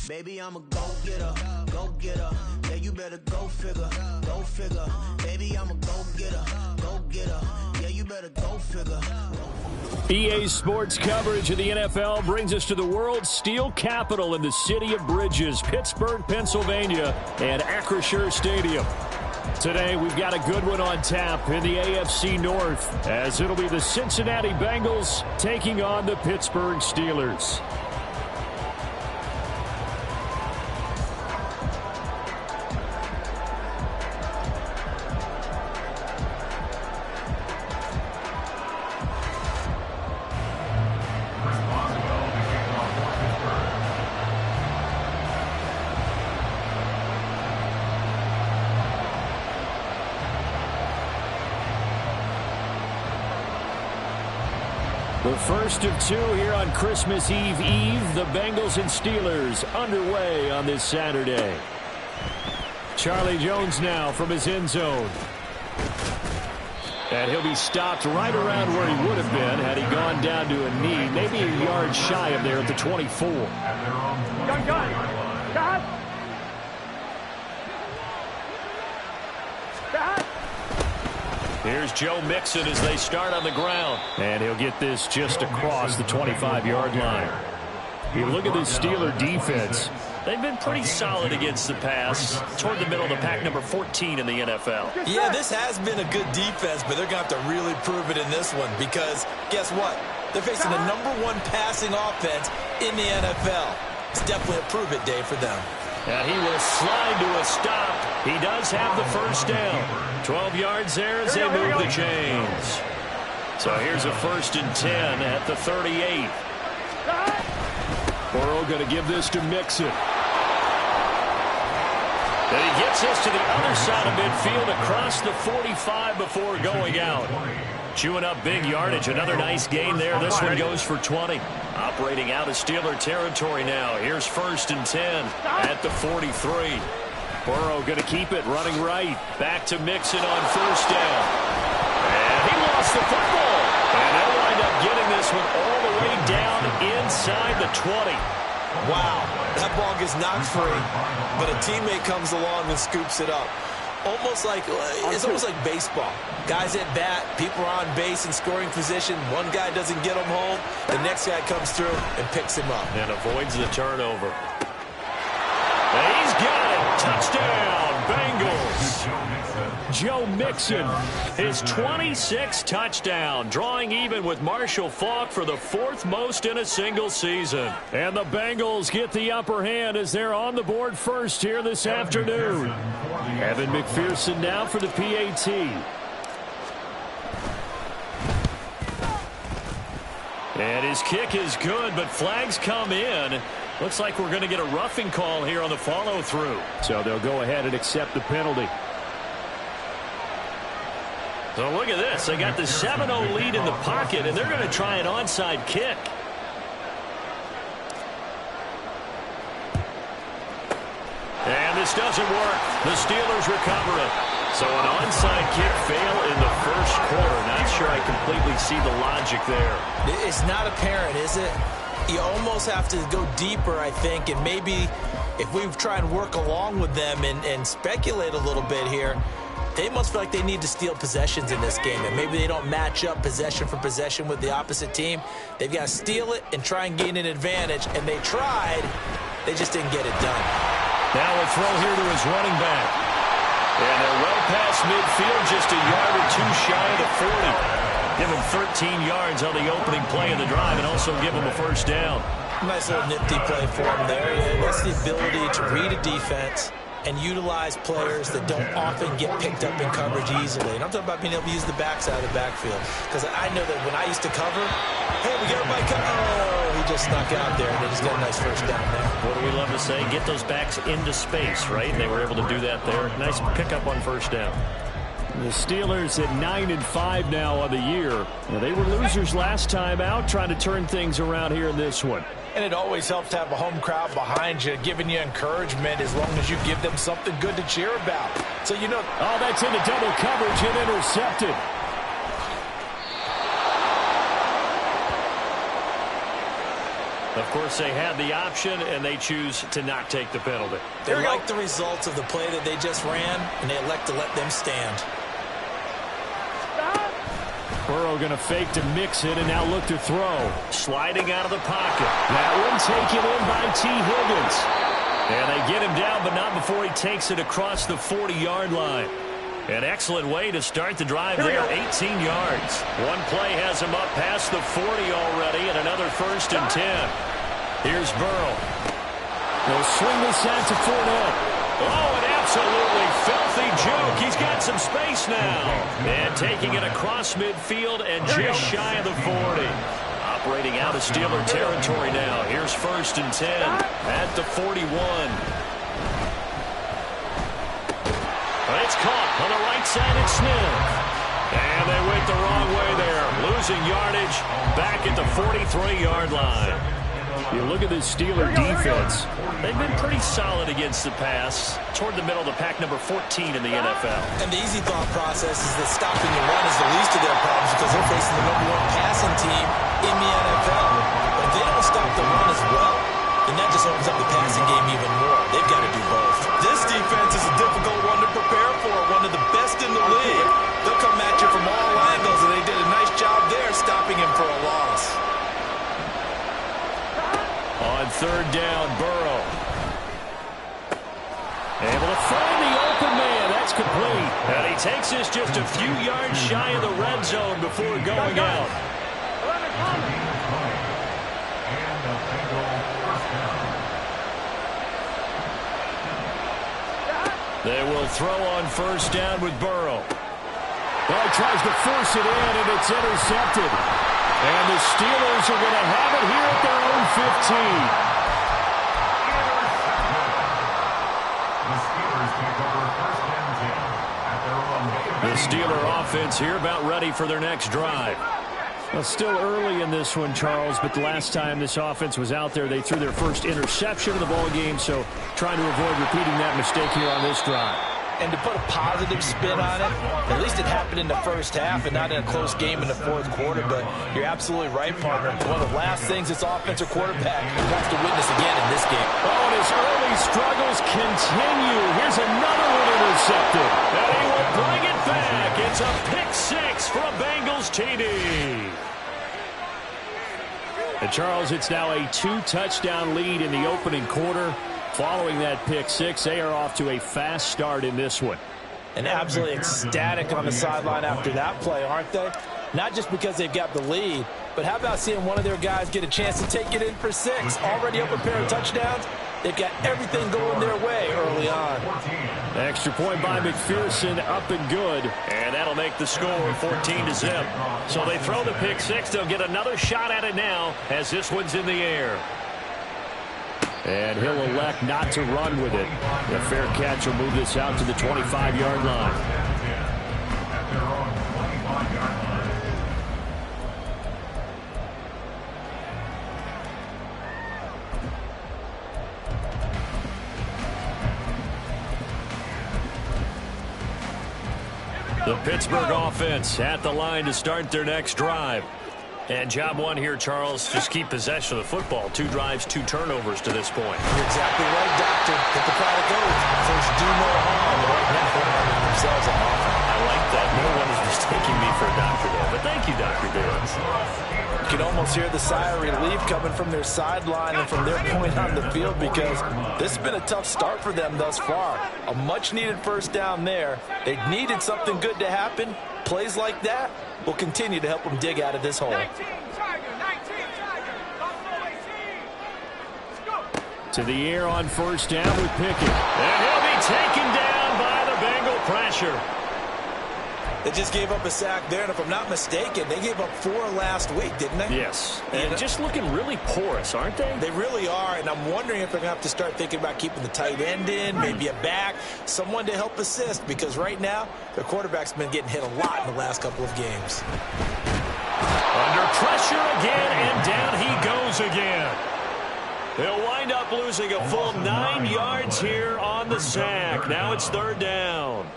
Baby, I'm a go-getter, go-getter. Yeah, you better go figure, go figure. Baby, I'm a go-getter, go-getter. Yeah, you better go figure. EA Sports coverage of the NFL brings us to the world's steel capital in the city of Bridges, Pittsburgh, Pennsylvania, and Acrisure Stadium. Today, we've got a good one on tap in the AFC North, as it'll be the Cincinnati Bengals taking on the Pittsburgh Steelers. The first of two here on Christmas Eve. The Bengals and Steelers underway on this Saturday. Charlie Jones now from his end zone. And he'll be stopped right around where he would have been had he gone down to a knee, maybe a yard shy of there at the 24. Here's Joe Mixon as they start on the ground. And he'll get this just across the 25-yard line. You look at this Steeler defense. They've been pretty solid against the pass. Toward the middle of the pack, number 14 in the NFL. Yeah, this has been a good defense, but they're going to have to really prove it in this one because guess what? They're facing the #1 passing offense in the NFL. It's definitely a prove-it day for them. And he will slide to a stop. He does have the first down. 12 yards there as they move the chains. So here's a 1st and 10 at the 38. Burrow going to give this to Mixon. And he gets this to the other side of midfield across the 45 before going out. Chewing up big yardage. Another nice gain there. This one goes for 20. Operating out of Steeler territory now. Here's 1st and 10 at the 43. Burrow going to keep it running right. Back to Mixon on 1st down. And he lost the football. And they'll wind up getting this one all the way down inside the 20. Wow, that ball gets knocked free, but a teammate comes along and scoops it up. It's almost like baseball. Guys at bat, people are on base in scoring position. One guy doesn't get him home. The next guy comes through and picks him up. And avoids the turnover. And he's got it. Touchdown, Bengals. Joe Mixon, his 26th touchdown, drawing even with Marshall Faulk for the 4th most in a single season. And the Bengals get the upper hand as they're on the board first here this afternoon. Evan McPherson now for the PAT. And his kick is good, but flags come in. Looks like we're going to get a roughing call here on the follow-through. So they'll go ahead and accept the penalty. So look at this. They got the 7-0 lead in the pocket, and they're going to try an onside kick. And this doesn't work. The Steelers recover it. So an onside kick fail in the first quarter. Not sure I completely see the logic there. It's not apparent, is it? You almost have to go deeper, I think, and maybe if we try and work along with them and speculate a little bit here, they must feel like they need to steal possessions in this game, and maybe they don't match up possession for possession with the opposite team. They've got to steal it and try and gain an advantage, and they tried. They just didn't get it done. Now a throw here to his running back. And they're well past midfield, just a yard or two shy of the 40. Give him 13 yards on the opening play of the drive and also give him a 1st down. Nice little nifty play for him there. And that's the ability to read a defense and utilize players that don't often get picked up in coverage easily. And I'm talking about being able to use the backside of the backfield. Because I know that when I used to cover, hey, we got everybody cover. Oh, he just snuck out there, and they just got a nice 1st down there. What do we love to say? Get those backs into space, right? And they were able to do that there. Nice pickup on 1st down. The Steelers at 9-5 now on the year. Now, they were losers last time out, trying to turn things around here in this one. And it always helps to have a home crowd behind you, giving you encouragement as long as you give them something good to cheer about. So, you know. Oh, that's into double coverage and intercepted. Of course, they had the option, and they choose to not take the penalty. They like the results of the play that they just ran, and they elect to let them stand. Burrow going to fake to mix it and now look to throw. Sliding out of the pocket. That one taken in by T. Higgins. And they get him down, but not before he takes it across the 40-yard line. An excellent way to start the drive there, 18 yards. One play has him up past the 40 already, and another 1st and 10. Here's Burrow. They'll swing this out to Fournette. Oh, an absolutely filthy juke. He's got some space now. And taking it across midfield and just shy of the 40. Operating out of Steeler territory now. Here's 1st and 10 at the 41. It's caught on the right side. It's Smith. And they went the wrong way there. Losing yardage back at the 43-yard line. You look at this Steeler defense. They've been pretty solid against the pass. Toward the middle of the pack, number 14 in the NFL. And the easy thought process is that stopping the run is the least of their problems because they're facing the #1 passing team in the NFL. But if they don't stop the run as well, then that just opens up the passing game even more. They've got to do both. This defense is a difficult one to prepare for, one of the best in the league. They'll come at you from all angles, and they did a nice job there stopping him for a loss. On 3rd down, Burrow. Able to find the open man. That's complete. And he takes us just a few yards shy of the red zone before going out. They will throw on 1st down with Burrow. Oh, he tries to force it in, and it's intercepted. And the Steelers are going to have it here at their own 15. The Steeler offense here about ready for their next drive. Well, still early in this one, Charles, but the last time this offense was out there, they threw their first interception of the ball game, so trying to avoid repeating that mistake here on this drive. And to put a positive spin on it, at least it happened in the first half and not in a close game in the 4th quarter. But you're absolutely right, partner. One of the last things this offensive quarterback wants to witness again in this game. Oh, and his early struggles continue. Here's another one intercepted. And he will bring it back. It's a pick-6 for a Bengals TD. And Charles, it's now a 2-touchdown lead in the opening quarter. Following that pick-6, they are off to a fast start in this one. And absolutely ecstatic on the sideline after that play, aren't they? Not just because they've got the lead, but how about seeing one of their guys get a chance to take it in for 6? Already up a pair of touchdowns. They've got everything going their way early on. Extra point by McPherson, up and good. And that'll make the score 14-0. So they throw the pick-6. They'll get another shot at it now as this one's in the air. And he'll elect not to run with it. The fair catch will move this out to the 25-yard line. The Pittsburgh offense at the line to start their next drive. And job one here, Charles, just keep possession of the football. 2 drives, 2 turnovers to this point. You're exactly right, Doctor. Get the product over. First, do no harm. Right now, they're harming themselves on offense. I like that. No one is mistaking me for a doctor there. But thank you, Dr. Dale. You can almost hear the sigh of relief coming from their sideline and from their point on the field because this has been a tough start for them thus far. A much-needed 1st down there. They needed something good to happen. Plays like that will continue to help them dig out of this hole. To the air on 1st down with Pickett. And he'll be taken down by the Bengal pressure. They just gave up a sack there, and if I'm not mistaken, they gave up 4 last week, didn't they? Yes. And just looking really porous, aren't they? They really are, and I'm wondering if they're going to have to start thinking about keeping the tight end in, maybe a back, someone to help assist, because right now, their quarterback's been getting hit a lot in the last couple of games. Under pressure again, and down he goes again. They'll wind up losing a full 9 yards here on the sack. Now it's 3rd down.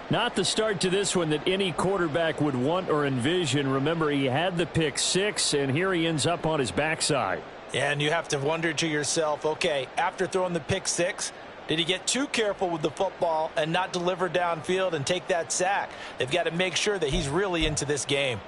Not the start to this one that any quarterback would want or envision. Remember, he had the pick-6, and here he ends up on his backside. And you have to wonder to yourself, okay, after throwing the pick six, did he get too careful with the football and not deliver downfield and take that sack? They've got to make sure that he's really into this game.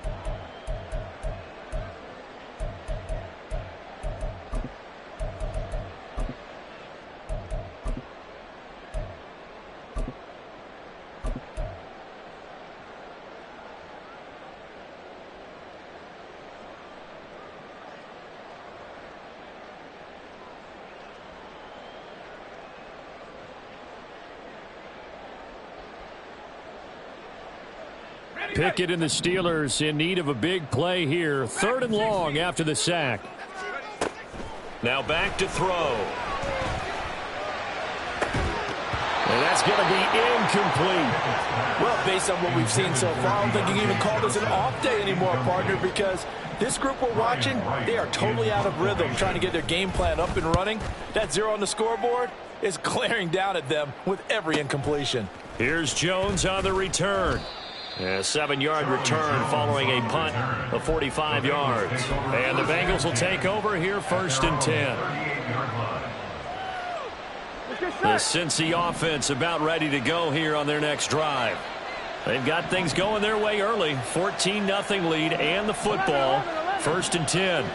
Pickett and the Steelers in need of a big play here. 3rd and long after the sack. Now back to throw. And that's going to be incomplete. Well, based on what we've seen so far, I don't think you can even call this an off day anymore, partner, because this group we're watching, they are totally out of rhythm, trying to get their game plan up and running. That 0 on the scoreboard is glaring down at them with every incompletion. Here's Jones on the return. A 7-yard return following a punt of 45 yards. And the Bengals will take over here 1st and 10. The Cincy offense about ready to go here on their next drive. They've got things going their way early. 14-0 lead and the football. 1st and 10.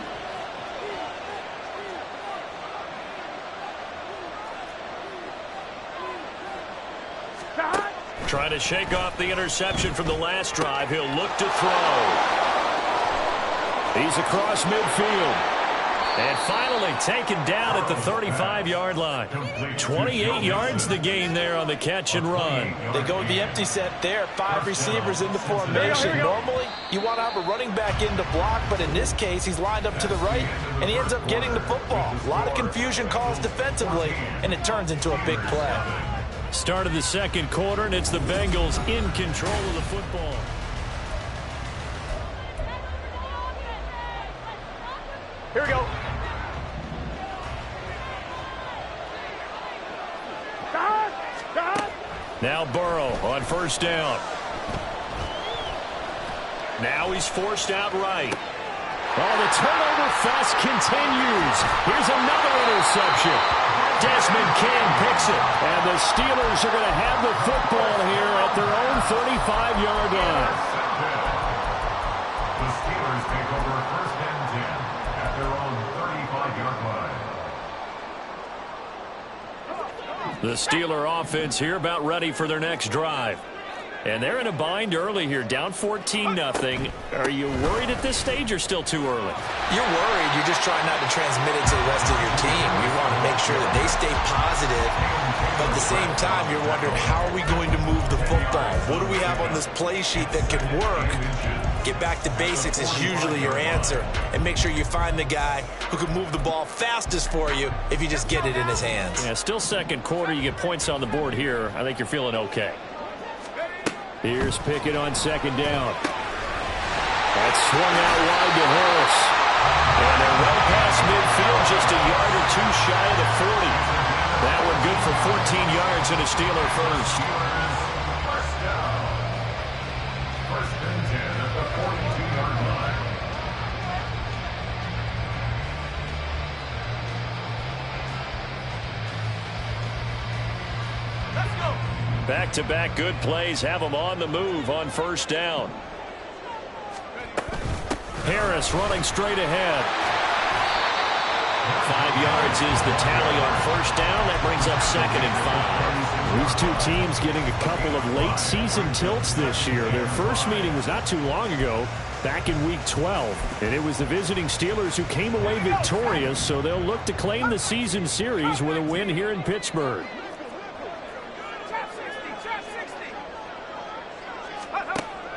Trying to shake off the interception from the last drive. He'll look to throw. He's across midfield. And finally taken down at the 35-yard line. 28 yards the gain there on the catch and run. They go with the empty set there. 5 receivers in the formation. Normally, you want to have a running back in to block, but in this case, he's lined up to the right, and he ends up getting the football. A lot of confusion caused defensively, and it turns into a big play. Start of the 2nd quarter, and it's the Bengals in control of the football. Here we go. Now Burrow on 1st down. Now he's forced out right. Oh, the turnover fest continues. Here's another interception. Desmond King picks it. And the Steelers are going to have the football here at their own 35-yard line. The Steelers take over 1st and 10 at their own 35-yard line. The Steeler offense here about ready for their next drive. And they're in a bind early here, down 14-0. Are you worried at this stage or still too early? You're worried. You're just trying not to transmit it to the rest of your team. You want to make sure that they stay positive. But at the same time, you're wondering, how are we going to move the football? What do we have on this play sheet that can work? Get back to basics is usually your answer. And make sure you find the guy who can move the ball fastest for you if you just get it in his hands. Yeah, still 2nd quarter. You get points on the board here. I think you're feeling okay. Here's Pickett on 2nd down. That's swung out wide to Harris. And they're well past midfield, just a yard or two shy of the 40. That one good for 14 yards and a Steeler first. First down. 1st and 10 at the 42-yard line. Let's go. Back-to-back good plays have them on the move on 1st down. Harris running straight ahead. 5 yards is the tally on 1st down. That brings up 2nd and 5. These two teams getting a couple of late season tilts this year. Their first meeting was not too long ago, back in Week 12. And it was the visiting Steelers who came away victorious, so they'll look to claim the season series with a win here in Pittsburgh.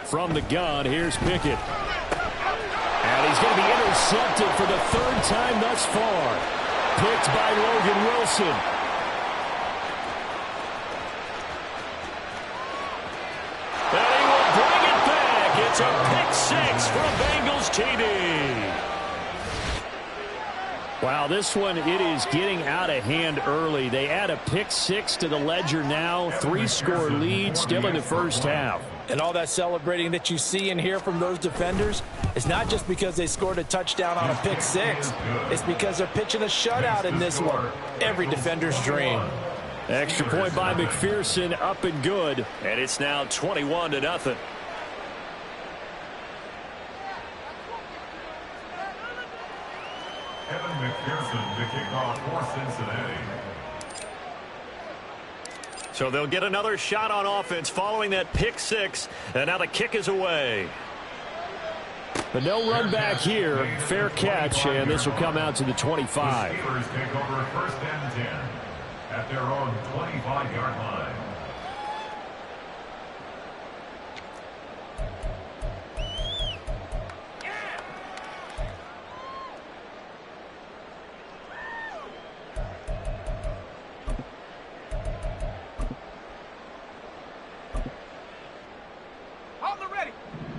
From the gun, here's Pickett. And he's going to be intercepted for the 3rd time thus far. Picked by Logan Wilson. And he will bring it back. It's a pick 6 for a Bengals TD. Wow, this one, it is getting out of hand early. They add a pick 6 to the ledger now. 3-score lead still in the 1st half. And all that celebrating that you see and hear from those defenders is not just because they scored a touchdown on a pick six. It's because they're pitching a shutout in this one. Every defender's dream. Extra point by McPherson, up and good. And it's now 21-0. Evan McPherson to kick off for Cincinnati. So they'll get another shot on offense following that pick six. And now the kick is away. But no run back here. Fair catch, and this will come out to the 25. The Steelers take over 1st and 10 at their own 25-yard line.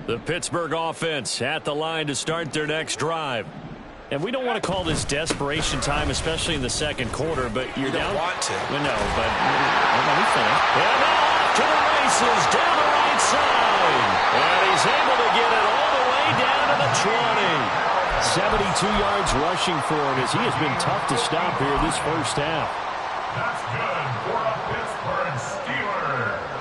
The Pittsburgh offense at the line to start their next drive. And we don't want to call this desperation time, especially in the second quarter, but you're down. You don't want to. Well, no, but let me finish. And now off to the races down the right side. And he's able to get it all the way down to the 20. 72 yards rushing for him as he has been tough to stop here this first half. That's good for a Pittsburgh Steeler.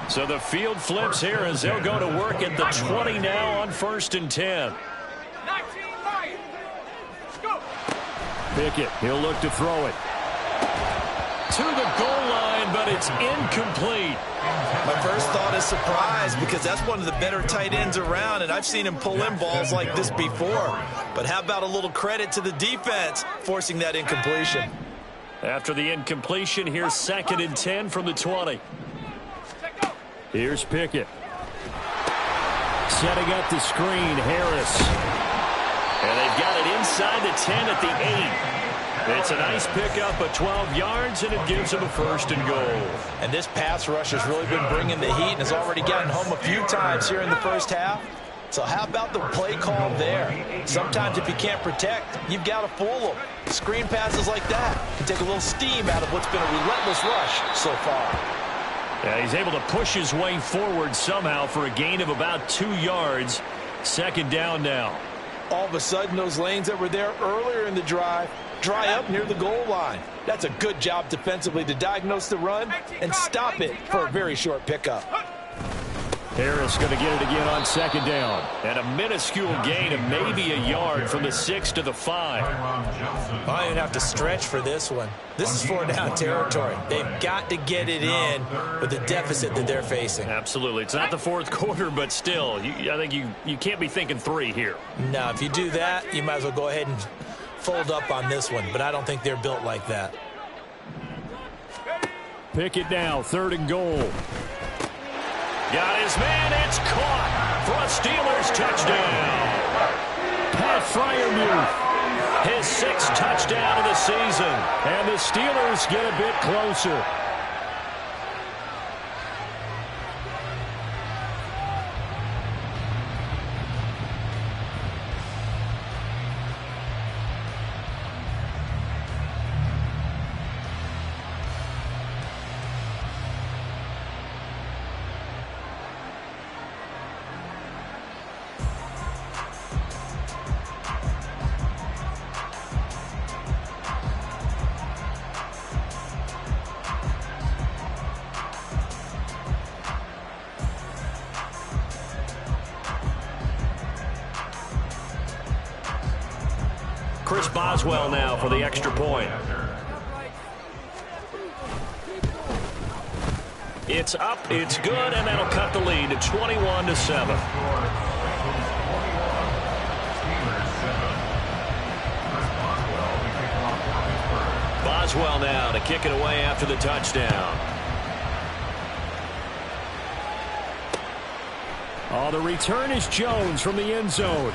So the field flips here as they'll go to work at the 20 now on 1st and 10. Pickett, he'll look to throw it. To the goal line, but it's incomplete. My first thought is surprise because that's one of the better tight ends around, and I've seen him pull in balls like this before. But how about a little credit to the defense forcing that incompletion? After the incompletion, here's 2nd and 10 from the 20. Here's Pickett. Setting up the screen, Harris. And they've got it inside the 10 at the 8. It's a nice pickup of 12 yards, and it gives them a 1st and goal. And this pass rush has really been bringing the heat and has already gotten home a few times here in the first half. So how about the play call there? Sometimes if you can't protect, you've got to fool them. Screen passes like that can take a little steam out of what's been a relentless rush so far. Yeah, he's able to push his way forward somehow for a gain of about 2 yards. 2nd down now. All of a sudden, those lanes that were there earlier in the drive dry up near the goal line. That's a good job defensively to diagnose the run and stop it for a very short pickup. Harris going to get it again on 2nd down. And a minuscule gain of maybe a yard from the 6 to the 5. I don't have to stretch for this one. This is 4-down territory. They've got to get it in with the deficit that they're facing. Absolutely. It's not the 4th quarter, but still, I think you can't be thinking 3 here. No, if you do that, you might as well go ahead and fold up on this one. But I don't think they're built like that. Pickett now, 3rd and goal. Got his man, it's caught for a Steelers touchdown. Pat Freiermuth, his 6th touchdown of the season. And the Steelers get a bit closer. Chris Boswell now for the extra point. It's up, it's good, and that'll cut the lead to 21-7. Boswell now to kick it away after the touchdown. Oh, the return is Jones from the end zone.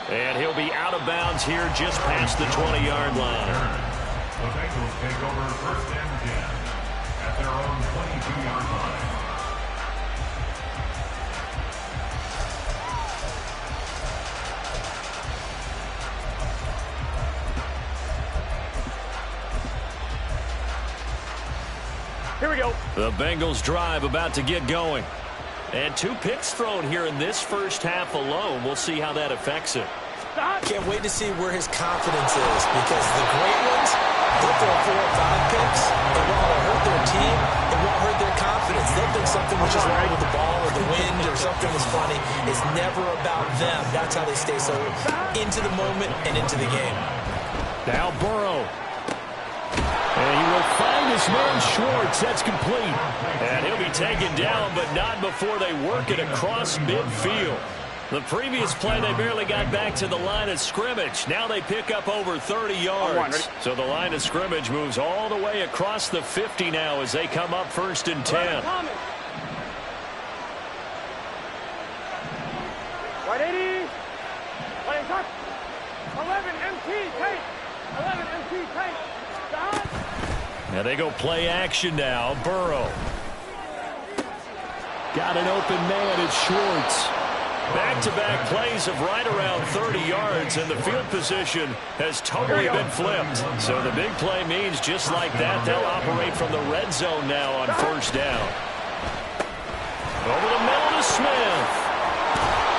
And he'll be out of bounds here just past the 20-yard line. The Bengals take over 1st and 10 at their own 22-yard line. Here we go. The Bengals drive about to get going. And 2 picks thrown here in this first half alone. We'll see how that affects it. Can't wait to see where his confidence is, because the great ones, they'll throw 4 or 5 picks, and while it'll hurt their team, it won't hurt their confidence. They'll think something was just wrong with the ball or the wind or something is funny. It's never about them. That's how they stay so into the moment and into the game. Now Burrow. And he will find his man Schwartz. That's complete. And he'll be taken down, but not before they work it across midfield. The previous play, they barely got back to the line of scrimmage. Now they pick up over 30 yards. So the line of scrimmage moves all the way across the 50 now as they come up 1st and 10. Right 80. Right touch. 11 MT tape. 11 MT tape. Done. Now they go play action now. Burrow. Got an open man. It's Schwartz. Back-to-back plays of right around 30 yards, and the field position has totally been flipped. So the big play means just like that, they'll operate from the red zone now on 1st down. Over the middle to Smith.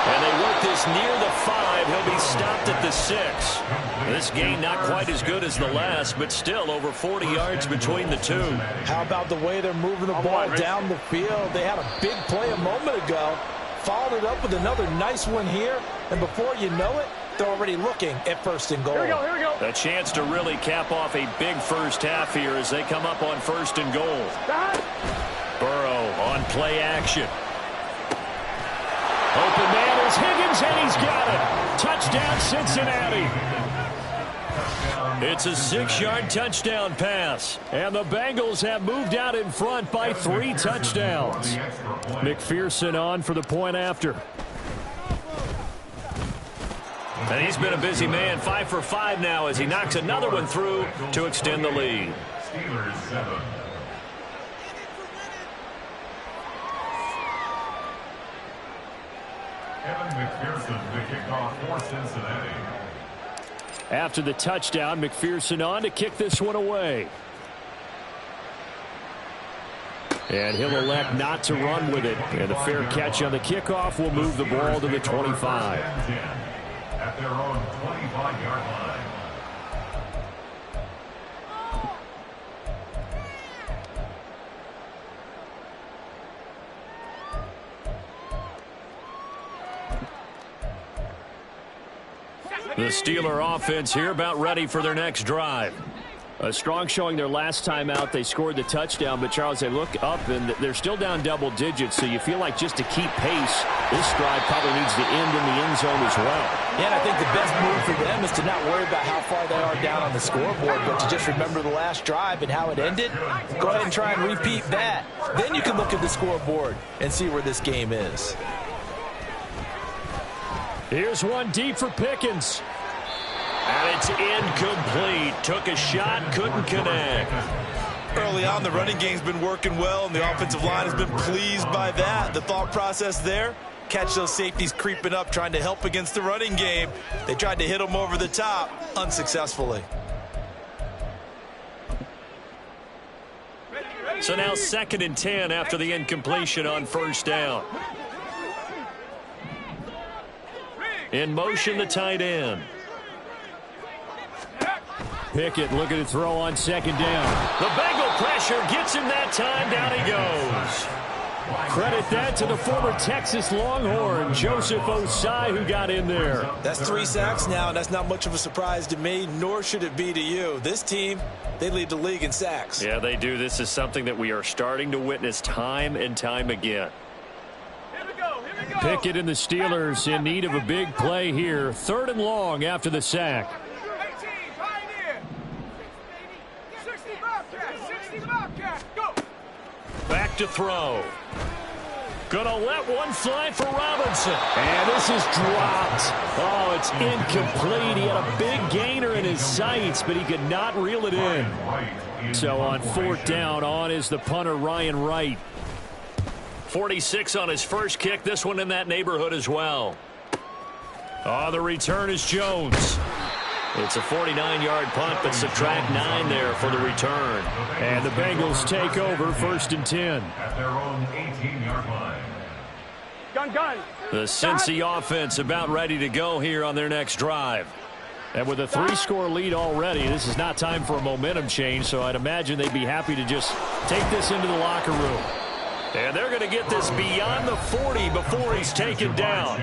And they work this near the 5. He'll be stopped at the 6. This gain not quite as good as the last, but still over 40 yards between the 2. How about the way they're moving the ball down the field? They had a big play a moment ago. Followed it up with another nice one here, and before you know it, they're already looking at 1st and goal. Here we go, here we go. A chance to really cap off a big first half here as they come up on 1st and goal. Burrow on play action. Open man is Higgins, and he's got it. Touchdown, Cincinnati. It's a 6-yard touchdown pass, and the Bengals have moved out in front by 3 touchdowns. McPherson on for the point after. And he's been a busy man, 5 for 5 now as he knocks another one through to extend the lead. Steelers 7. Evan McPherson to kick off for Cincinnati. After the touchdown, McPherson on to kick this one away. And he'll elect not to run with it. And a fair catch on the kickoff will move the ball to the 25. At their own 25-yard line. The Steeler offense here about ready for their next drive. A strong showing their last time out. They scored the touchdown, but Charles, they look up and they're still down double digits, so you feel like just to keep pace, this drive probably needs to end in the end zone as well. Yeah, and I think the best move for them is to not worry about how far they are down on the scoreboard, but to just remember the last drive and how it ended. Go ahead and try and repeat that. Then you can look at the scoreboard and see where this game is. Here's one deep for Pickens. And it's incomplete. Took a shot, couldn't connect. Early on, the running game's been working well, and the offensive line has been pleased by that. The thought process there, catch those safeties creeping up, trying to help against the running game. They tried to hit them over the top, unsuccessfully. So now 2nd and 10 after the incompletion on 1st down. In motion, the tight end. Pickett looking to throw on 2nd down. The Bengal pressure gets him that time. Down he goes. Credit that to the former Texas Longhorn, Joseph Osai, who got in there. That's 3 sacks now, and that's not much of a surprise to me, nor should it be to you. This team, they lead the league in sacks. Yeah, they do. This is something that we are starting to witness time and time again. Pickett and the Steelers in need of a big play here. 3rd and long after the sack. Back to throw. Gonna let one fly for Robinson. And this is dropped. Oh, it's incomplete. He had a big gainer in his sights, but he could not reel it in. So on 4th down, on is the punter, Ryan Wright. 46 on his first kick. This one in that neighborhood as well. Oh, the return is Jones. It's a 49-yard punt, but subtract 9 there for the return. And the Bengals take over 1st and 10. At their own 18-yard line. Gun. The Cincy offense about ready to go here on their next drive. And with a 3-score lead already, this is not time for a momentum change, so I'd imagine they'd be happy to just take this into the locker room. And they're going to get this beyond the 40 before he's taken down.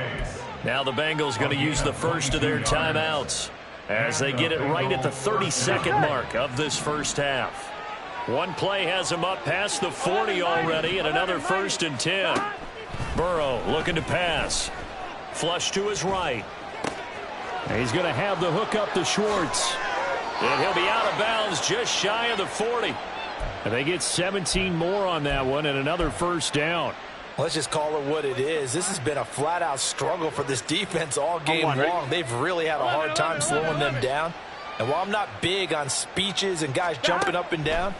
Now the Bengals going to use the first of their timeouts as they get it right at the 30-second mark of this first half. One play has him up past the 40 already, and another 1st and 10. Burrow looking to pass. Flush to his right. And he's going to have the hook up to Schwartz. And he'll be out of bounds just shy of the 40. And they get 17 more on that one and another 1st down. Let's just call it what it is. This has been a flat-out struggle for this defense all game long. They've really had a hard time slowing them down. And while I'm not big on speeches and guys jumping up and down,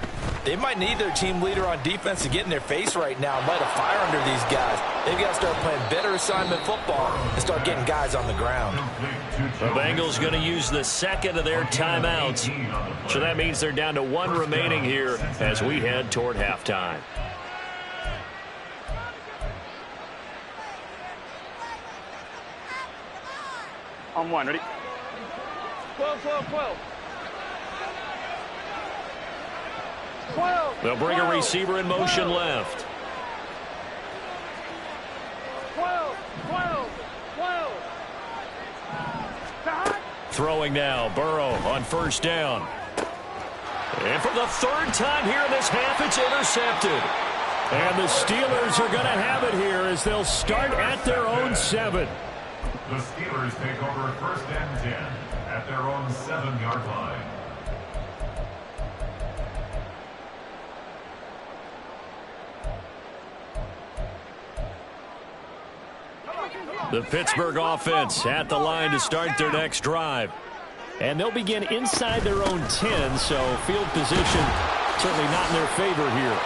they might need their team leader on defense to get in their face right now and light a fire under these guys. They've got to start playing better assignment football and start getting guys on the ground. The Bengals going to use the second of their timeouts. So that means they're down to 1 remaining here as we head toward halftime. On 1, ready? 12. 12. They'll bring a receiver in motion left. 12. Throwing now, Burrow on 1st down. And for the 3rd time here in this half, it's intercepted. And the Steelers are going to have it here as they'll start at their own 7. The Steelers take over 1st and 10 at their own 7-yard line. The Pittsburgh offense at the line to start their next drive. And they'll begin inside their own 10, so field position certainly not in their favor here.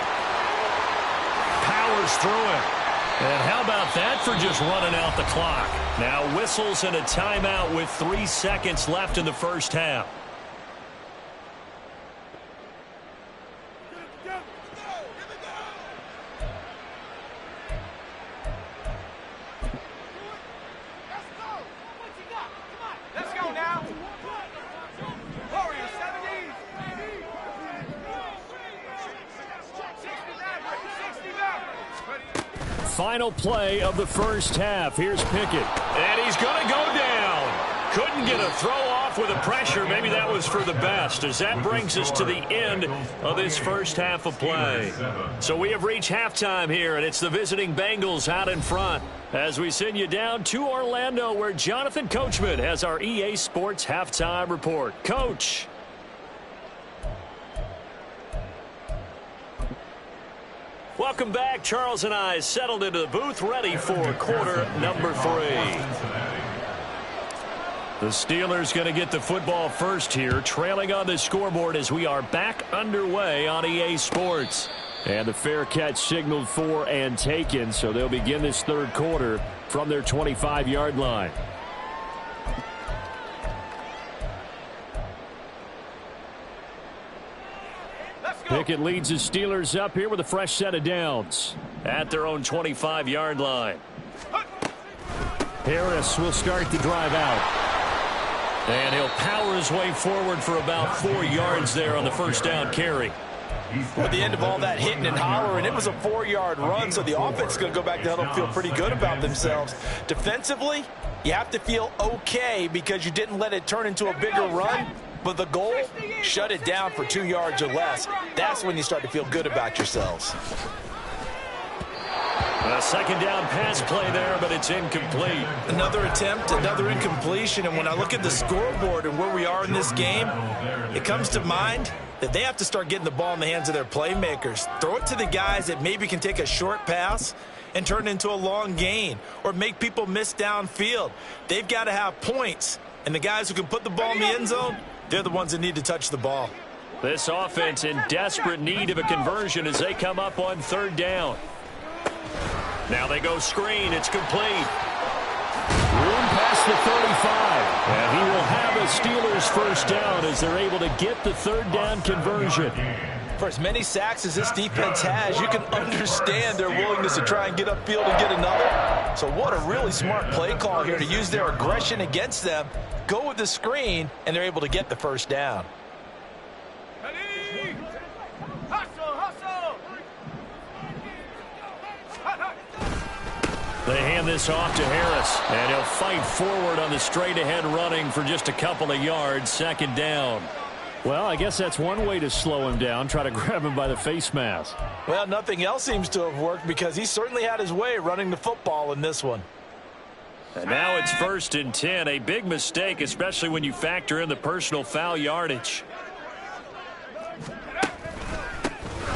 Powers through it. And how about that for just running out the clock? Now whistles and a timeout with 3 seconds left in the first half. Final play of the first half. Here's Pickett. And he's going to go down. Couldn't get a throw off with the pressure. Maybe that was for the best, as that brings us to the end of this first half of play. So we have reached halftime here, and it's the visiting Bengals out in front as we send you down to Orlando, where Jonathan Coachman has our EA Sports halftime report. Coach. Welcome back. Charles and I settled into the booth, ready for quarter number 3. The Steelers going to get the football first here, trailing on the scoreboard as we are back underway on EA Sports. And the fair catch signaled for and taken, so they'll begin this 3rd quarter from their 25-yard line. Pickett leads the Steelers up here with a fresh set of downs. At their own 25-yard line. Harris will start the drive out. And he'll power his way forward for about 4 yards there on the first down carry. At the end of all that hitting and hollering, it was a 4-yard run, so the offense is going to go back to huddle and feel pretty good about themselves. Defensively, you have to feel okay because you didn't let it turn into a bigger run. But the goal, shut it down for 2 yards or less. That's when you start to feel good about yourselves. A second down pass play there, but it's incomplete. Another attempt, another incompletion. And when I look at the scoreboard and where we are in this game, it comes to mind that they have to start getting the ball in the hands of their playmakers. Throw it to the guys that maybe can take a short pass and turn it into a long gain or make people miss downfield. They've got to have points. And the guys who can put the ball in the end zone, they're the ones that need to touch the ball. This offense in desperate need of a conversion as they come up on 3rd down. Now they go screen. It's complete. Room past the 35. And he will have a Steelers first down as they're able to get the third down conversion. For as many sacks as this defense has, you can understand their willingness to try and get upfield and get another. So what a really smart play call here to use their aggression against them, go with the screen, and they're able to get the first down. They hand this off to Harris, and he'll fight forward on the straight-ahead running for just a couple of yards, second down. Well, I guess that's one way to slow him down, try to grab him by the face mask. Well, nothing else seems to have worked because he certainly had his way running the football in this one. And now it's 1st and 10, a big mistake, especially when you factor in the personal foul yardage.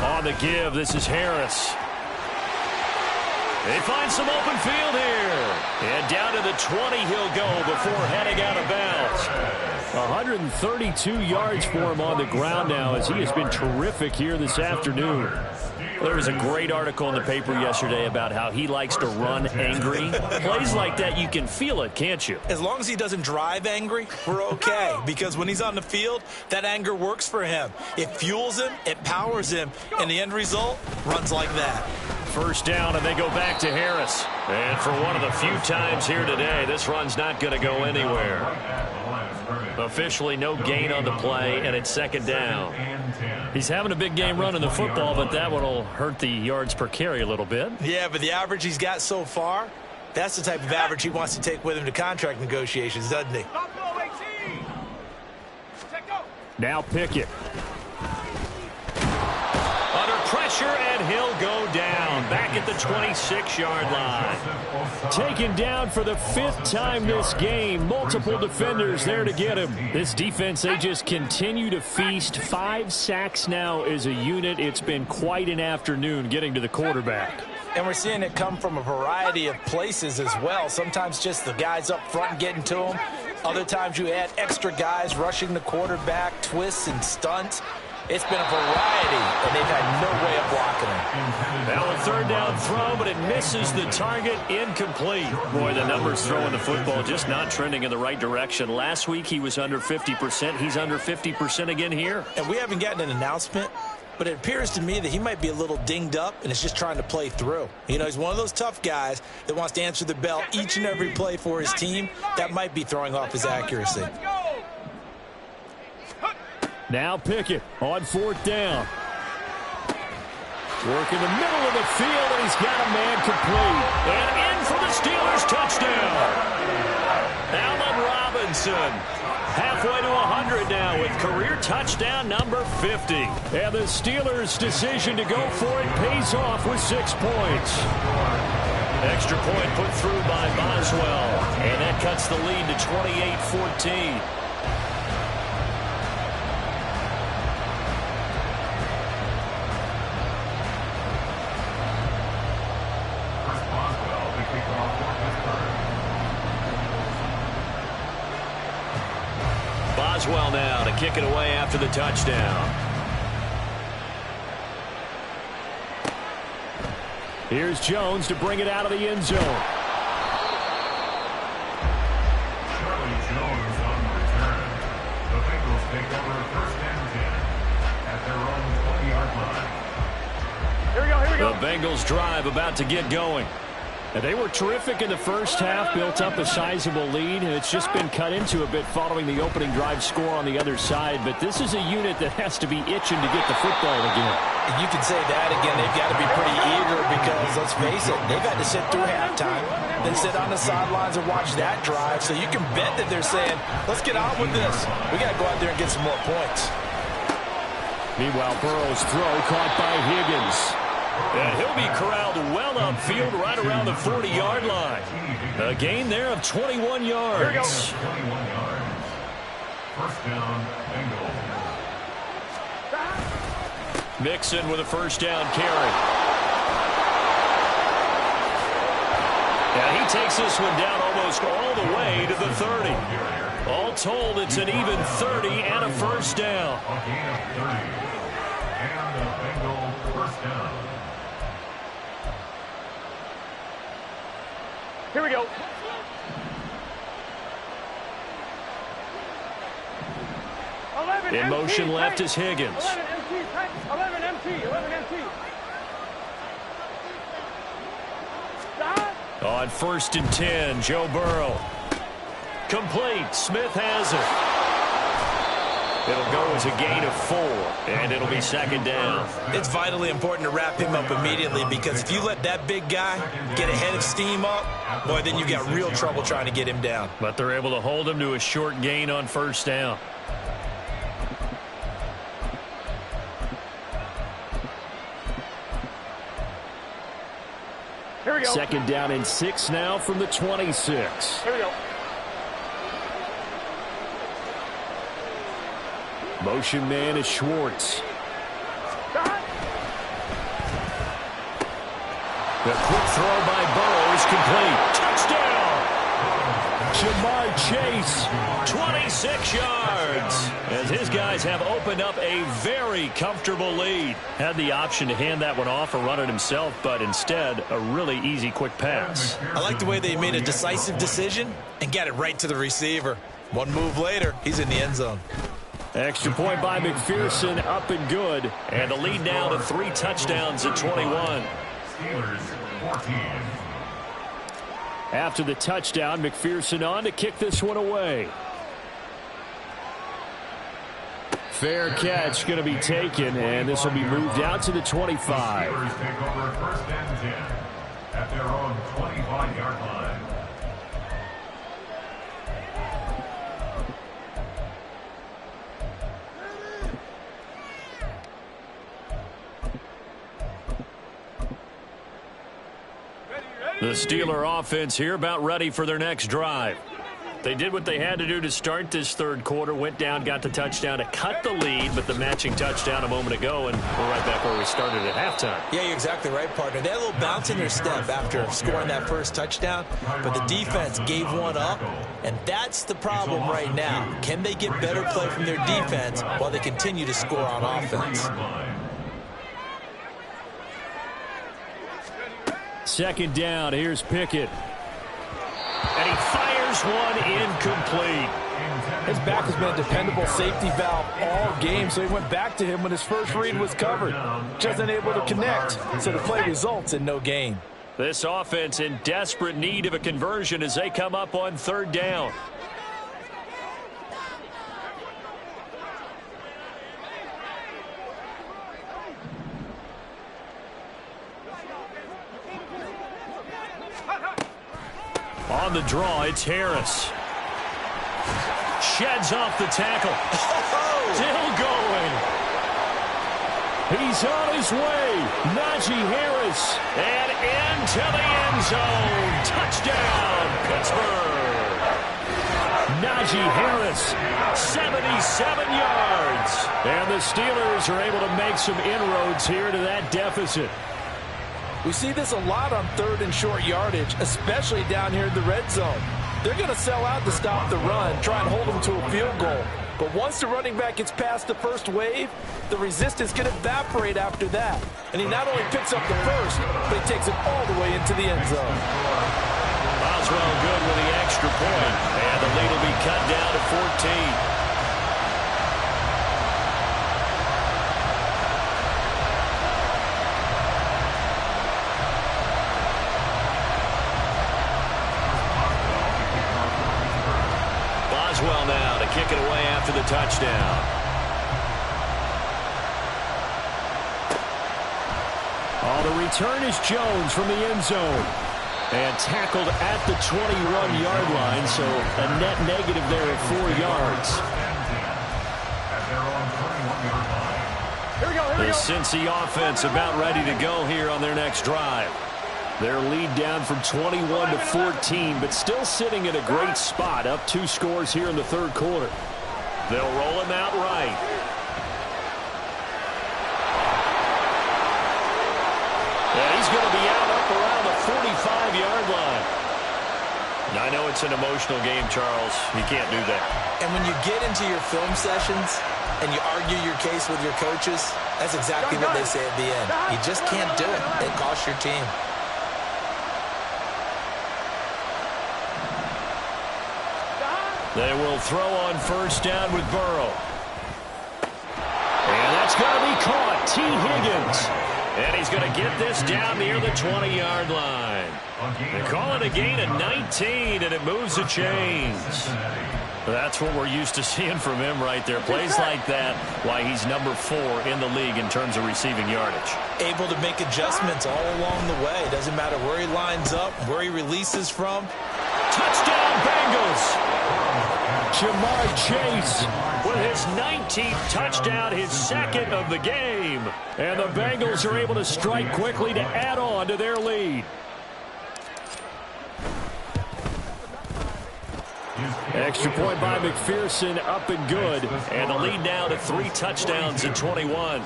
On the give, this is Harris. They find some open field here. And down to the 20 he'll go before heading out of bounds. 132 yards for him on the ground now as he has been terrific here this afternoon. There was a great article in the paper yesterday about how he likes to run angry. Plays like that, you can feel it, can't you? As long as he doesn't drive angry, we're okay. Because when he's on the field, that anger works for him. It fuels him, it powers him, and the end result runs like that. First down, and they go back to Harris. And for one of the few times here today, this run's not going to go anywhere. Officially no gain on the play, and it's second down. He's having a big game running the football, but that one will hurt the yards per carry a little bit. Yeah, but the average he's got so far, that's the type of average he wants to take with him to contract negotiations, doesn't he? Now Pickett. Under pressure, and he'll go down. Back at the 26-yard line. Taken down for the 5th time this game. Multiple defenders there to get him. This defense, they just continue to feast. 5 sacks now as a unit. It's been quite an afternoon getting to the quarterback. And we're seeing it come from a variety of places as well. Sometimes just the guys up front getting to him. Other times you add extra guys rushing the quarterback, twists and stunts. It's been a variety, and they've had no way of blocking him. Now a third down throw, but it misses the target, incomplete. Boy, the numbers throwing the football just not trending in the right direction. Last week he was under 50%. He's under 50% again here. And we haven't gotten an announcement, but it appears to me that he might be a little dinged up and is just trying to play through. You know, he's one of those tough guys that wants to answer the bell each and every play for his team. That might be throwing off his accuracy. Now Pickett on 4th down. Work in the middle of the field, and he's got a man complete. And in for the Steelers touchdown. Allen Robinson. Halfway to 100 now with career touchdown number 50. And the Steelers' decision to go for it pays off with 6 points. Extra point put through by Boswell. And that cuts the lead to 28-14. Boswell now to kick it away after the touchdown. Here's Jones to bring it out of the end zone. Charlie Jones on the return. The Bengals take over 1st and 10 at their own 20-yard line. Here we go, here we go. The Bengals drive about to get going. And they were terrific in the first half, built up a sizable lead, and it's just been cut into a bit following the opening drive score on the other side. But this is a unit that has to be itching to get the football again. And you can say that again. They've got to be pretty eager because, let's face it, they've had to sit through halftime, then sit on the sidelines and watch that drive. So you can bet that they're saying, let's get on with this. We got to go out there and get some more points. Meanwhile, Burrow's throw caught by Higgins. And he'll be corralled well upfield right around the 40-yard line. A gain there of 21 yards. Here we go. 21 yards. First down, Bengals. Mixon with a first down carry. And he takes this one down almost all the way to the 30. All told, it's an even 30 and a first down. A gain of 30. And the Bengals first down. Here we go. In motion left is Higgins. 11 MT, 11 MT, 11 MT. Stop. On 1st and 10, Joe Burrow. Complete. Smith has it. It'll go as a gain of 4, and it'll be 2nd down. It's vitally important to wrap him up immediately, because if you let that big guy get a head of steam up, boy, then you got real trouble trying to get him down. But they're able to hold him to a short gain on 1st down. Here we go. 2nd down and 6 now from the 26. Here we go. Motion man is Schwartz. Stop. The quick throw by Burrow is complete. Touchdown! Jamar Chase, 26 yards. As his guys have opened up a very comfortable lead. Had the option to hand that one off or run it himself, but instead, a really easy quick pass. I like the way they made a decisive decision and got it right to the receiver. One move later, he's in the end zone. Extra point by McPherson, up and good. And the lead now to 3 touchdowns at 21. Steelers 14. After the touchdown, McPherson on to kick this one away. Fair catch going to be taken, and this will be moved out to the 25. Steelers take over 1st and 10 at their own 25-yard line. The Steeler offense here about ready for their next drive. They did what they had to do to start this 3rd quarter, went down, got the touchdown to cut the lead, but the matching touchdown a moment ago, and we're right back where we started at halftime. Yeah, you're exactly right, partner. They had a little bounce in their step after scoring that first touchdown, but the defense gave one up, and that's the problem right now. Can they get better play from their defense while they continue to score on offense? 2nd down, here's Pickett. And he fires one incomplete. His back has been a dependable safety valve all game, so he went back to him when his first read was covered. Just unable to connect, so the play results in no gain. This offense in desperate need of a conversion as they come up on 3rd down. On the draw, it's Harris. Sheds off the tackle. Still going. He's on his way. Najee Harris. And into the end zone. Touchdown, Pittsburgh. Najee Harris, 77 yards. And the Steelers are able to make some inroads here to that deficit. We see this a lot on 3rd and short yardage, especially down here in the red zone. They're going to sell out to stop the run, try and hold them to a field goal. But once the running back gets past the first wave, the resistance can evaporate after that. And he not only picks up the first, but he takes it all the way into the end zone. Boswell good with the extra point, and the lead will be cut down to 14. Boswell now to kick it away after the touchdown. Oh, the return is Jones from the end zone. And tackled at the 21-yard line, so a net negative there at 4 yards. Here we go. The Cincy offense about ready to go here on their next drive. Their lead down from 21 to 14, but still sitting in a great spot, up 2 scores here in the 3rd quarter. They'll roll him out right. And he's going to be out up around the 45-yard line. Now, I know it's an emotional game, Charles. You can't do that. And when you get into your film sessions and you argue your case with your coaches, that's exactly what they say at the end. You just can't do it. It costs your team. They will throw on 1st down with Burrow. That's going to be caught. T. Higgins. And he's going to get this down near the 20-yard line. They call it a gain of 19, and it moves the chains. That's what we're used to seeing from him right there. Plays like that, why he's number 4 in the league in terms of receiving yardage. Able to make adjustments all along the way. Doesn't matter where he lines up, where he releases from. Touchdown, Bengals! Jamar Chase with his 19th touchdown, his second of the game. And the Bengals are able to strike quickly to add on to their lead. Extra point by McPherson, up and good. And the lead now to 3 touchdowns in 21.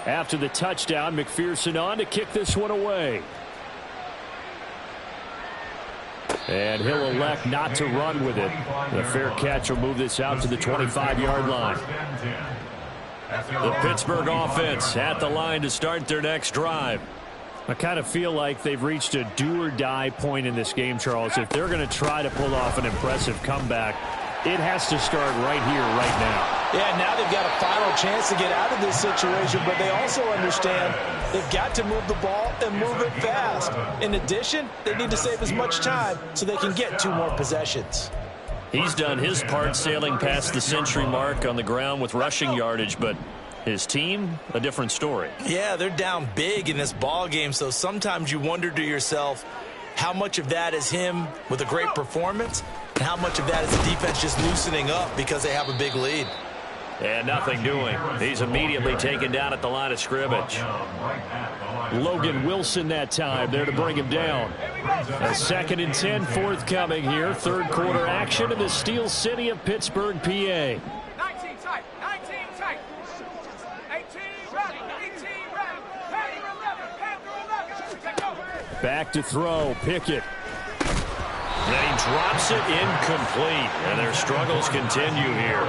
After the touchdown, McPherson on to kick this one away. And he'll elect not to run with it. The fair catch will move this out to the 25-yard line. The Pittsburgh offense at the line to start their next drive. I kind of feel like they've reached a do-or-die point in this game, Charles. If they're going to try to pull off an impressive comeback, it has to start right here, right now. Yeah, now they've got a final chance to get out of this situation, but they also understand they've got to move the ball and move it fast. In addition, they need to save as much time so they can get 2 more possessions. He's done his part sailing past the century mark on the ground with rushing yardage, but his team, a different story. Yeah, they're down big in this ball game, so sometimes you wonder to yourself how much of that is him with a great performance and how much of that is the defense just loosening up because they have a big lead. And nothing doing. He's immediately taken down at the line of scrimmage. Logan Wilson that time there to bring him down. A 2nd and 10 forthcoming here. 3rd quarter action in the Steel City of Pittsburgh, PA. 19 tight, 19 tight. 18 ready, 18 ready. Panther 11. Back to throw, Pickett. Then he drops it incomplete. And their struggles continue here.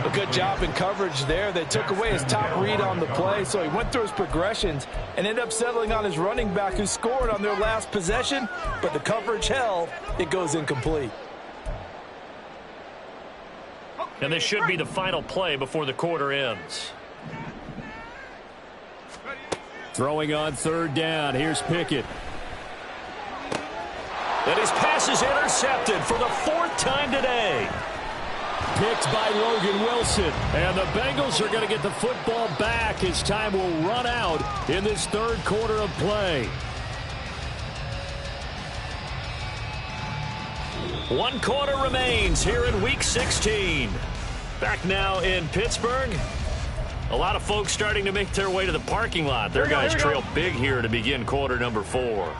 A good job in coverage there. They took away his top read on the play, so he went through his progressions and ended up settling on his running back who scored on their last possession, but the coverage held. It goes incomplete. And this should be the final play before the quarter ends. Throwing on 3rd down. Here's Pickett. And his pass is intercepted for the 4th time today. Picked by Logan Wilson. And the Bengals are going to get the football back as time will run out in this 3rd quarter of play. 1 quarter remains here in Week 16. Back now in Pittsburgh. A lot of folks starting to make their way to the parking lot. Their guys trail big here to begin quarter number 4.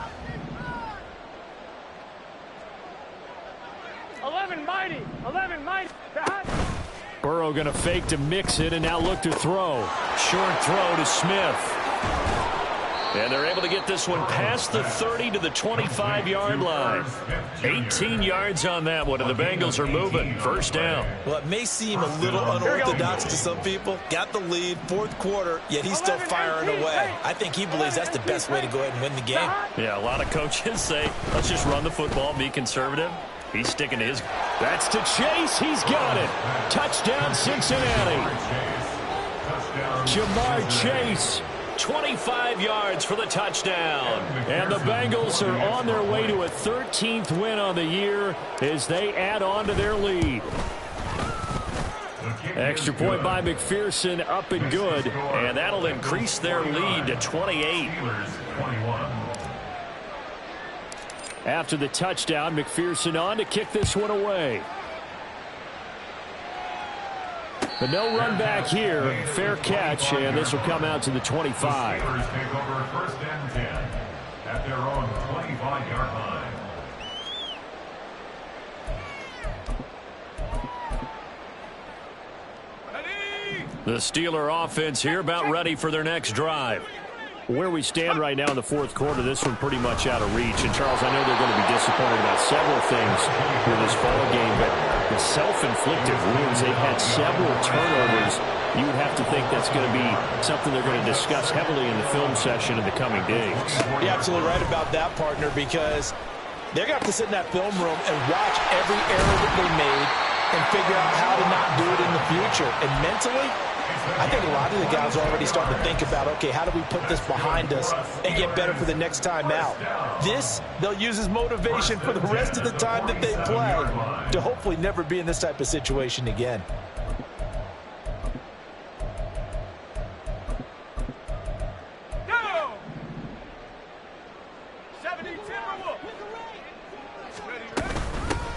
11 mighty, 11 mighty. Burrow going to fake to mix it and now look to throw. Short throw to Smith. And they're able to get this one past the 30 to the 25-yard line. 18 yards on that one, and the Bengals are moving. 1st down. Well, it may seem a little unorthodox to some people. Got the lead, 4th quarter, yet he's still firing away. I think he believes that's the best way to go ahead and win the game. Yeah, a lot of coaches say, let's just run the football, be conservative. He's sticking to his. That's to Chase. He's got it. Touchdown, Cincinnati. Jamar Chase. 25 yards for the touchdown. And the Bengals are on their way to a 13th win on the year as they add on to their lead. Extra point by McPherson, up and good. And that'll increase their lead to 28. After the touchdown, McPherson on to kick this one away. But no run back here. Fair catch, and this will come out to the 25. Take over 1st and 10 at their own 25-yard line. The Steeler offense here about ready for their next drive. Where we stand right now in the 4th quarter, this one pretty much out of reach. And, Charles, I know they're going to be disappointed about several things with this ball game, but the self-inflicted wounds, they've had several turnovers. You would have to think that's going to be something they're going to discuss heavily in the film session in the coming days. You're absolutely right about that, partner, because they're going to have to sit in that film room and watch every error that they made and figure out how to not do it in the future. And mentally, I think a lot of the guys are already starting to think about, okay, how do we put this behind us and get better for the next time out? This, they'll use as motivation for the rest of the time that they play to hopefully never be in this type of situation again.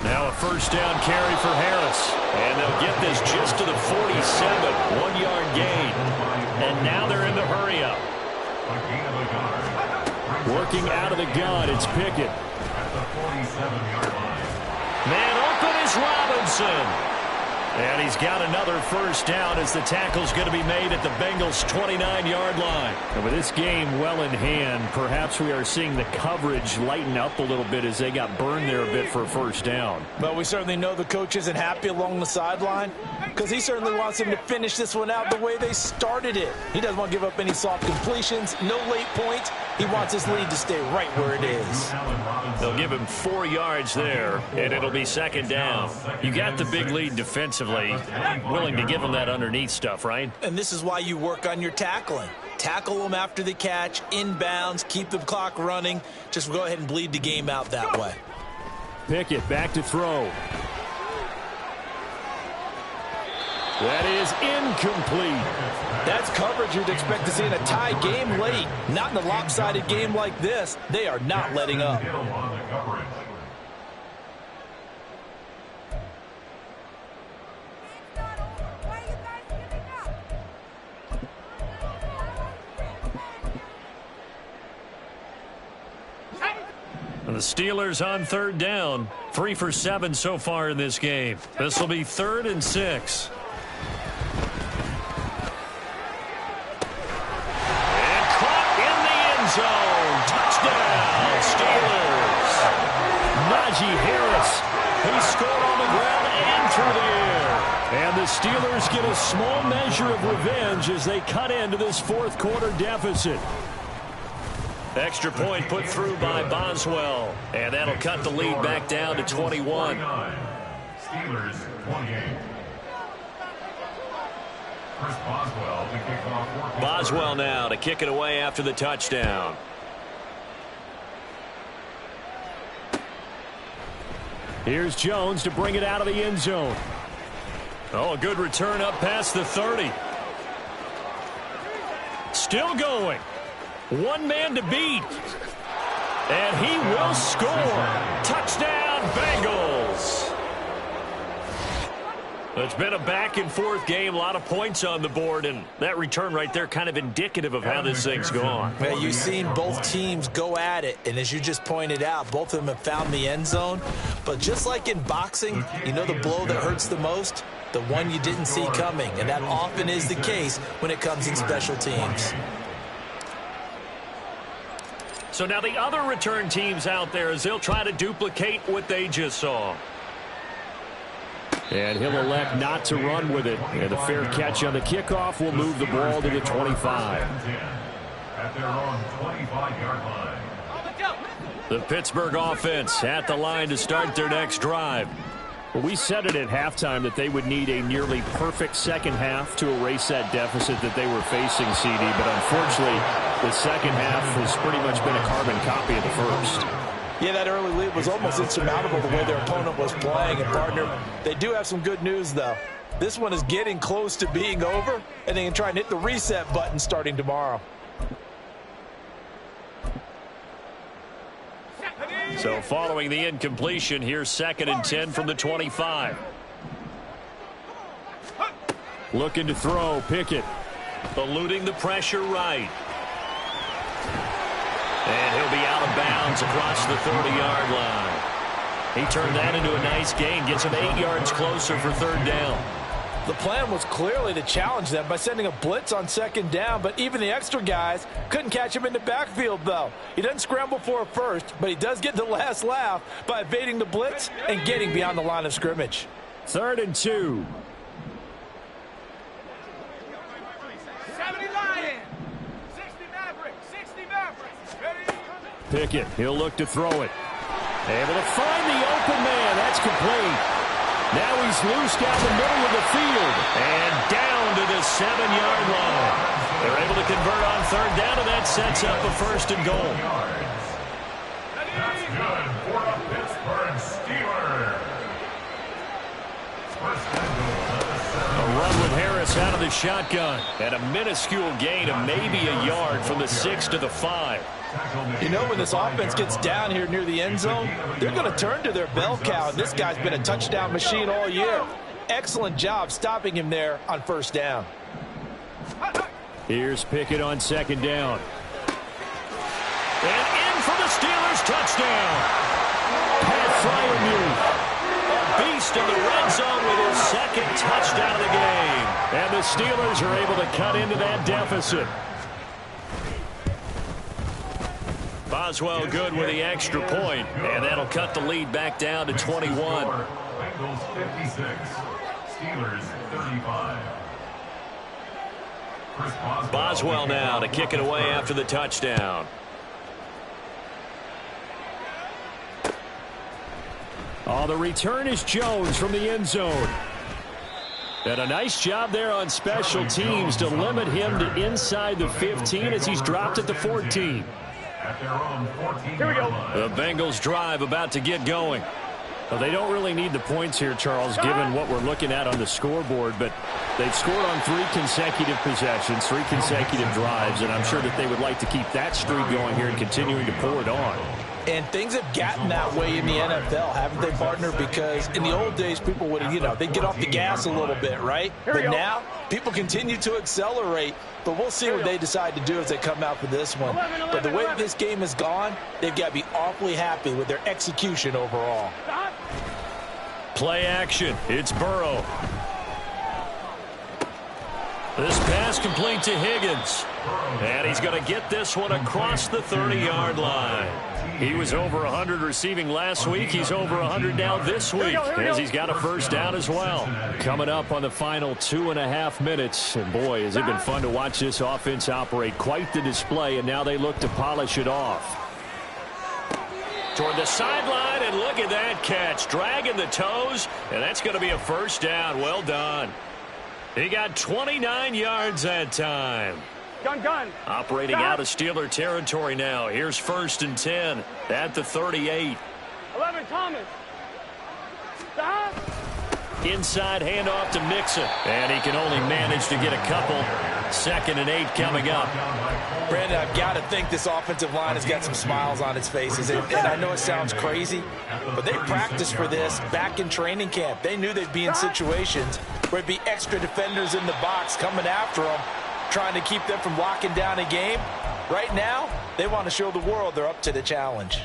Now a first down carry for Harris. And they'll get this just to the 47. 1-yard gain. And now they're in the hurry up. Working out of the gun, it's Pickett. At the 47-yard line. Man open is Robinson. And he's got another first down as the tackle's going to be made at the Bengals' 29-yard line. And with this game well in hand, perhaps we are seeing the coverage lighten up a little bit as they got burned there a bit for a first down. But we certainly know the coach isn't happy along the sideline because he certainly wants them to finish this one out the way they started it. He doesn't want to give up any soft completions, no late points. He wants his lead to stay right where it is. They'll give him 4 yards there, and it'll be second down. You got the big lead defensively. Willing to give him that underneath stuff, right? And this is why you work on your tackling. Tackle them after the catch, inbounds, keep the clock running. Just go ahead and bleed the game out that way. Pickett back to throw. That is incomplete. That's coverage you'd expect to see in a tie game late. Not in a lopsided game like this. They are not letting up. The Steelers on third down. 3 for 7 so far in this game. This will be 3rd and 6. And caught in the end zone. Touchdown, Steelers. Najee Harris. He scored on the ground and through the air. And the Steelers get a small measure of revenge as they cut into this fourth quarter deficit. Extra point put through by Boswell. And that'll cut the lead back down to 21. Steelers 28. Chris Boswell to kick off. Boswell now to kick it away after the touchdown. Here's Jones to bring it out of the end zone. Oh, a good return up past the 30. Still going. One man to beat. And he will score. Touchdown, Bengals. It's been a back-and-forth game, a lot of points on the board, and that return right there kind of indicative of how this thing's gone. Well, you've seen both teams go at it, and as you just pointed out, both of them have found the end zone. But just like in boxing, you know the blow that hurts the most? The one you didn't see coming, and that often is the case when it comes in special teams. So now the other return teams out there as they'll try to duplicate what they just saw. And he'll elect not to run with it. And a fair catch on the kickoff will move the ball to the 25. At their own 25-yard line. The Pittsburgh offense at the line to start their next drive. Well, we said it at halftime that they would need a nearly perfect second half to erase that deficit that they were facing, CD. But unfortunately, the second half has pretty much been a carbon copy of the first. Yeah, that early lead was almost insurmountable the way their opponent was playing. And, partner, they do have some good news, though. This one is getting close to being over, and they can try and hit the reset button starting tomorrow. So following the incompletion, here's 2nd and 10 from the 25. Looking to throw, Pickett. Eluding the pressure right. And he'll be out of bounds across the 30-yard line. He turned that into a nice gain, gets him 8 yards closer for 3rd down. The plan was clearly to challenge them by sending a blitz on 2nd down, but even the extra guys couldn't catch him in the backfield, though. He doesn't scramble for a first, but he does get the last laugh by evading the blitz and getting beyond the line of scrimmage. 3rd and 2. 70 Lions, 60 Mavericks, 60 Mavericks. Ready? Pickett, he'll look to throw it. Able to find the open man. That's complete. Now he's loose down the middle of the field and down to the 7-yard line. They're able to convert on third down, and that sets up a first and goal. That's good for the Pittsburgh Steelers. First and goal at the 7. A run with Harris out of the shotgun. And a minuscule gain of maybe a yard from the 6 to the 5. You know, when this offense gets down here near the end zone, they're going to turn to their bell cow. And this guy's been a touchdown machine all year. Excellent job stopping him there on first down. Here's Pickett on second down. And in for the Steelers touchdown. Pat Freiermuth, a beast in the red zone with his second touchdown of the game. And the Steelers are able to cut into that deficit. Boswell good with the extra point, and that'll cut the lead back down to 21. Bengals 56, Steelers 35. Boswell now to kick it away after the touchdown. Oh, the return is Jones from the end zone. And a nice job there on special teams to limit him to inside the 15 as he's dropped at the 14. Here we go. The Bengals drive about to get going. Well, they don't really need the points here, Charles, given what we're looking at on the scoreboard, but they've scored on 3 consecutive possessions, 3 consecutive drives, and I'm sure that they would like to keep that streak going here and continuing to pour it on. And things have gotten that way in the NFL, haven't they, partner? Because in the old days, people would, they'd get off the gas a little bit, right? But now, people continue to accelerate, but we'll see what they decide to do as they come out for this one. But the way this game has gone, they've got to be awfully happy with their execution overall. Play action. It's Burrow. This pass complete to Higgins. And he's going to get this one across the 30-yard line. He was over 100 receiving last week. He's over 100 now this week as he's got a first down as well. Coming up on the final 2.5 minutes. And boy, has it been fun to watch this offense operate. Quite the display, and now they look to polish it off. Toward the sideline, and look at that catch. Dragging the toes, and that's going to be a first down. Well done. He got 29 yards that time. Gun. Operating out of Steeler territory now. Here's first and 10 at the 38. 11, Thomas. Stop. Inside handoff to Mixon. And he can only manage to get a couple. 2nd and 8 coming up. Brandon, I've got to think this offensive line has got some smiles on its faces. And I know it sounds crazy, but they practiced for this back in training camp. They knew they'd be in situations where it'd be extra defenders in the box coming after them, trying to keep them from locking down a game. Right now, they want to show the world they're up to the challenge.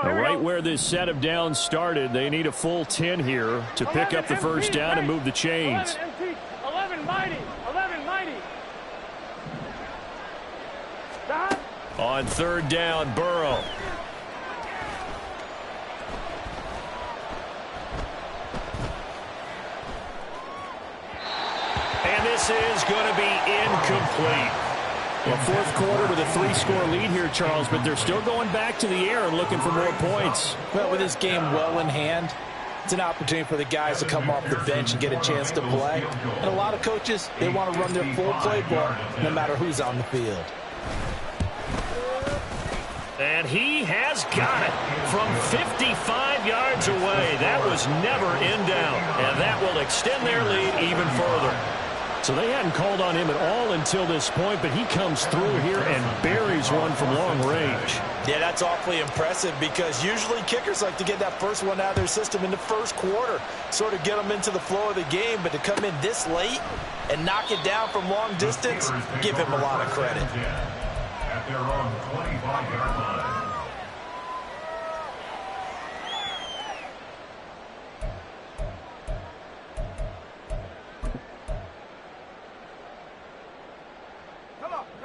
Right where this set of downs started, they need a full 10 here to pick up the first down and move the chains. 11 mighty. Stop. On third down, Burrow. And this is going to be incomplete. Well, fourth quarter with a 3-score lead here, Charles, but they're still going back to the air and looking for more points. Well, with this game well in hand, it's an opportunity for the guys to come off the bench and get a chance to play. And a lot of coaches, they want to run their full playbook no matter who's on the field. And he has got it from 55 yards away. That was never in doubt, and that will extend their lead even further. So they hadn't called on him at all until this point, but he comes through here and buries one from long range. Yeah, that's awfully impressive because usually kickers like to get that first one out of their system in the first quarter, sort of get them into the flow of the game, but to come in this late and knock it down from long distance, give him a lot of credit. At their own 25-yard line.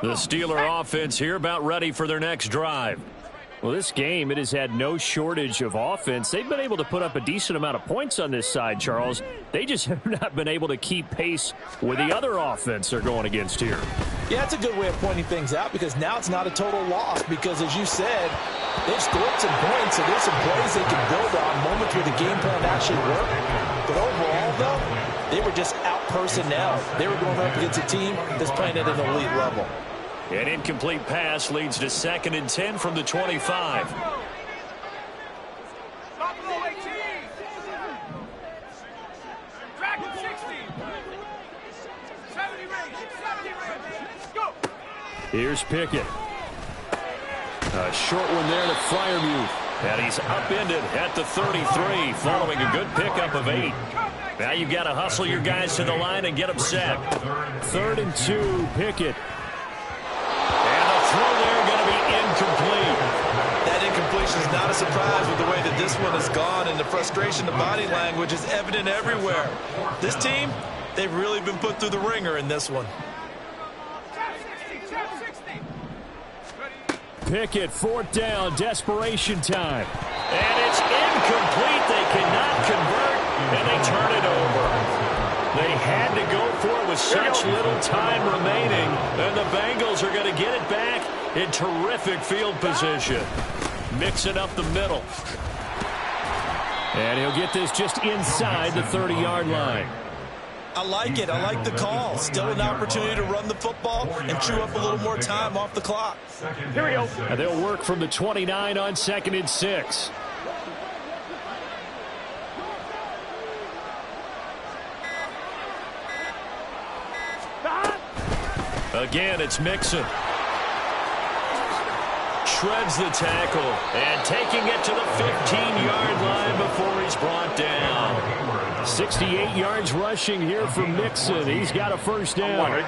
The Steeler offense here about ready for their next drive. Well, this game, it has had no shortage of offense. They've been able to put up a decent amount of points on this side, Charles. They just have not been able to keep pace with the other offense they're going against here. Yeah, that's a good way of pointing things out because now it's not a total loss because, as you said, they've scored some points, so there's some plays they can build on, moments where the game plan actually worked. But overall, though, they were just out-personnel. They were going up against a team that's playing at an elite level. An incomplete pass leads to 2nd and 10 from the 25. Here's Pickett. A short one there to Fryermuth. And he's upended at the 33, following a good pickup of 8. Now you've got to hustle your guys to the line and get them set. 3rd and 2, Pickett. And the throw there going to be incomplete. That incompletion is not a surprise with the way that this one has gone, and the frustration, the body language is evident everywhere. This team, they've really been put through the ringer in this one. Pickett, 4th down, desperation time. And it's incomplete. They cannot convert, and they turn it over. They had to go for it with such little time remaining, and the Bengals are going to get it back in terrific field position. Mix it up the middle. And he'll get this just inside the 30-yard line. I like it. I like the call. Still an opportunity to run the football and chew up a little more time off the clock. Here we go. And they'll work from the 29 on 2nd and 6. Again, it's Mixon. Shreds the tackle and taking it to the 15-yard line before he's brought down. 68 yards rushing here for Mixon. He's got a 1st down.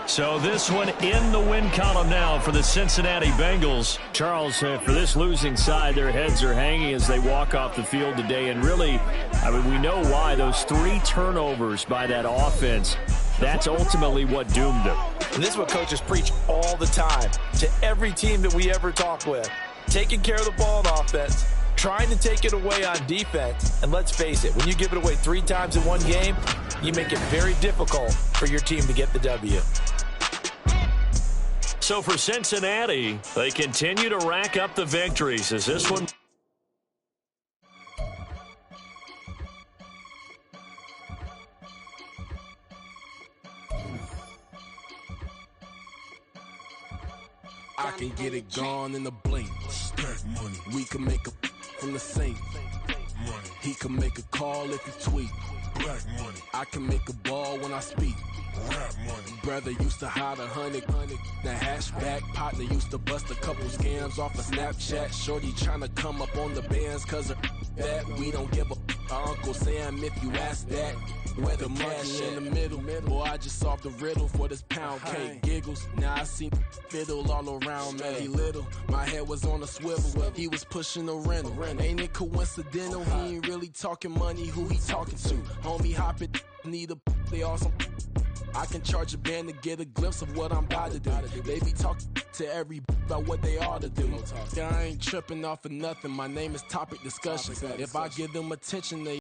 So this one in the win column now for the Cincinnati Bengals. Charles, for this losing side, their heads are hanging as they walk off the field today. And really, I mean, we know why. Those 3 turnovers by that offense, that's ultimately what doomed them. And this is what coaches preach all the time to every team that we ever talk with. Taking care of the ball on offense, trying to take it away on defense. And let's face it, when you give it away 3 times in one game, you make it very difficult for your team to get the W. So for Cincinnati, they continue to rack up the victories as this one. I can get it gone in a blink. Money. We can make a from the sink. Money. He can make a call if he tweet. Black money. I can make a ball when I speak. Rap money. Brother used to hide 100. The hashback partner used to bust a couple scams off of Snapchat. Shorty tryna come up on the bands cause of that. We don't give a Uncle Sam if you ask that. Where the money in the middle. Boy, I just solved the riddle for this pound cake. Giggles. Now I see fiddle all around me. He little. My head was on a swivel. He was pushing a rental. Ain't it coincidental? He ain't really talking money. Who he talking to? Homie hopping. Need a they awesome. I can charge a band to get a glimpse of what I'm about to do. They be talking to every about what they ought to do. Yeah, I ain't tripping off of nothing. My name is topic discussion. If I give them attention, they